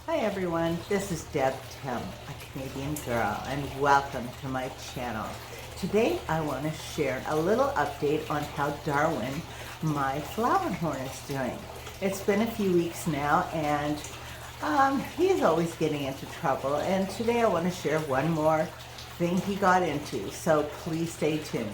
Hi everyone, this is Deb Tim, a Canadian girl, and welcome to my channel. Today I want to share a little update on how Darwin, my Flowerhorn, is doing. It's been a few weeks now and he's always getting into trouble, and today I want to share one more thing he got into, so please stay tuned.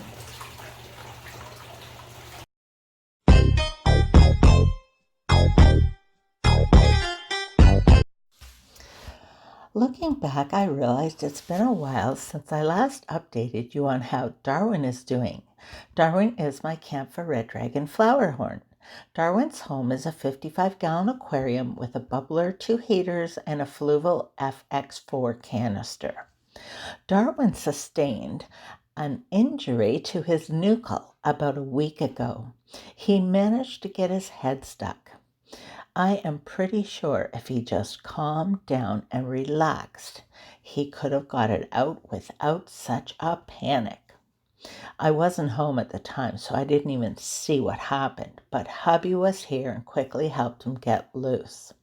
Looking back, I realized it's been a while since I last updated you on how Darwin is doing. Darwin is my Kamfa Reddragon Flowerhorn. Darwin's home is a 55-gallon aquarium with a bubbler, 2 heaters, and a Fluval FX4 canister. Darwin sustained an injury to his nuchal about a week ago. He managed to get his head stuck. I am pretty sure if he just calmed down and relaxed, he could have got it out without such a panic. I wasn't home at the time, so I didn't even see what happened, but hubby was here and quickly helped him get loose.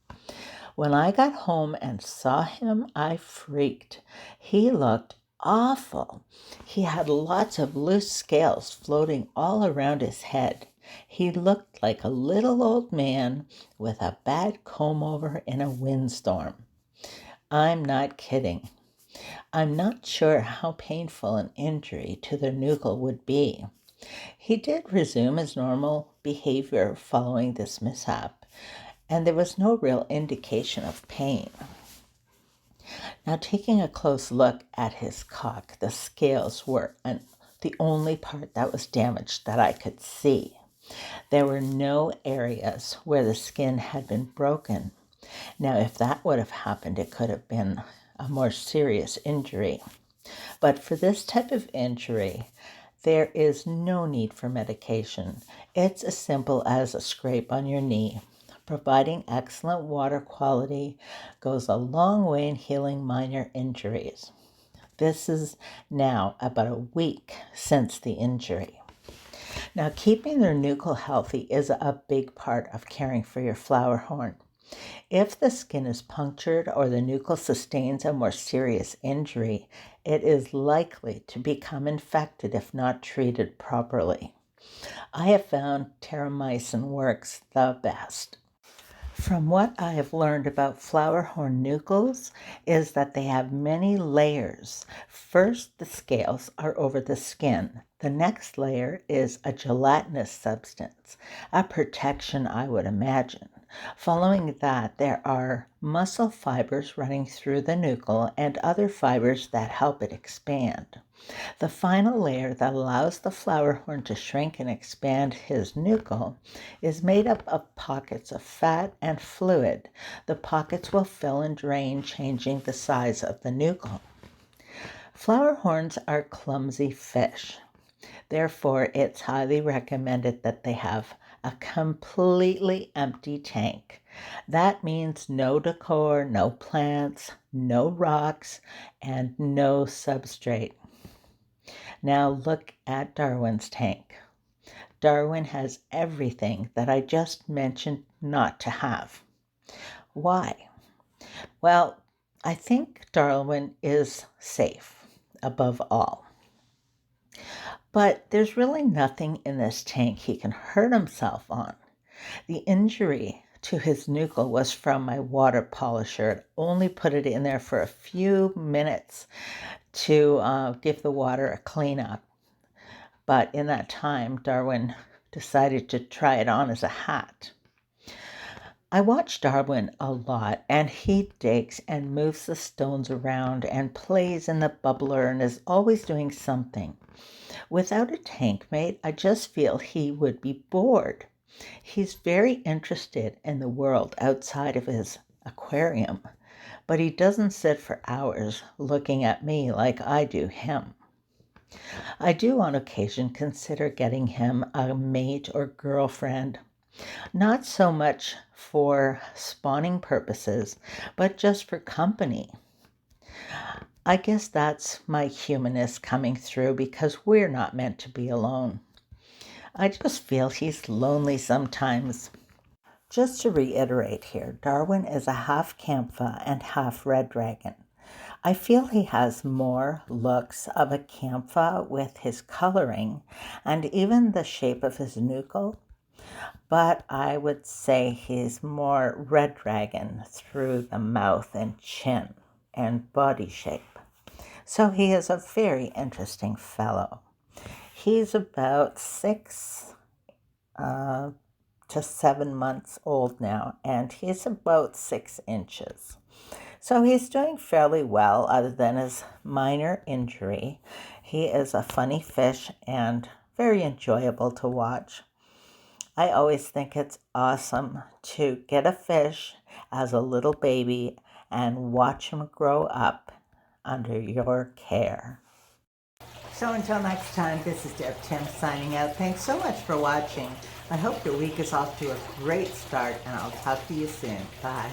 When I got home and saw him, I freaked. He looked awful. He had lots of loose scales floating all around his head. He looked like a little old man with a bad comb over in a windstorm. I'm not kidding. I'm not sure how painful an injury to the nuchal would be. He did resume his normal behavior following this mishap, and there was no real indication of pain. Now, taking a close look at his cock, the scales were the only part that was damaged that I could see. There were no areas where the skin had been broken. Now, if that would have happened, it could have been a more serious injury. But for this type of injury, there is no need for medication. It's as simple as a scrape on your knee. Providing excellent water quality goes a long way in healing minor injuries. This is now about a week since the injury. Now, keeping their nuchal healthy is a big part of caring for your Flowerhorn. If the skin is punctured or the nuchal sustains a more serious injury, it is likely to become infected if not treated properly. I have found terramycin works the best. From what I have learned about Flowerhorn nuchals is that they have many layers. First, the scales are over the skin. The next layer is a gelatinous substance, a protection I would imagine. Following that, there are muscle fibers running through the nuchal and other fibers that help it expand. The final layer that allows the Flowerhorn to shrink and expand his nuchal is made up of pockets of fat and fluid. The pockets will fill and drain, changing the size of the nuchal. Flowerhorns are clumsy fish. Therefore, it's highly recommended that they have a completely empty tank. That means no decor, no plants, no rocks, and no substrate. Now look at Darwin's tank. Darwin has everything that I just mentioned not to have. Why? Well, I think Darwin is safe above all. But there's really nothing in this tank he can hurt himself on. The injury to his nuchal was from my water polisher. It only put it in there for a few minutes to give the water a clean up. But in that time, Darwin decided to try it on as a hat. I watch Darwin a lot, and he digs and moves the stones around and plays in the bubbler and is always doing something. Without a tank mate, I just feel he would be bored. He's very interested in the world outside of his aquarium, but he doesn't sit for hours looking at me like I do him. I do on occasion consider getting him a mate or girlfriend, not so much for spawning purposes, but just for company. I guess that's my humanness coming through because we're not meant to be alone. I just feel he's lonely sometimes. Just to reiterate here, Darwin is a half Kamfa and half Reddragon. I feel he has more looks of a Kamfa with his coloring and even the shape of his nuchal, but I would say he's more Reddragon through the mouth and chin and body shape. So he is a very interesting fellow. He's about 6 to 7 months old now, and he's about 6 inches. So he's doing fairly well other than his minor injury. He is a funny fish and very enjoyable to watch. I always think it's awesome to get a fish as a little baby and watch him grow up under your care. So until next time, this is Deb Tim signing out. Thanks so much for watching. I hope your week is off to a great start, and I'll talk to you soon. Bye.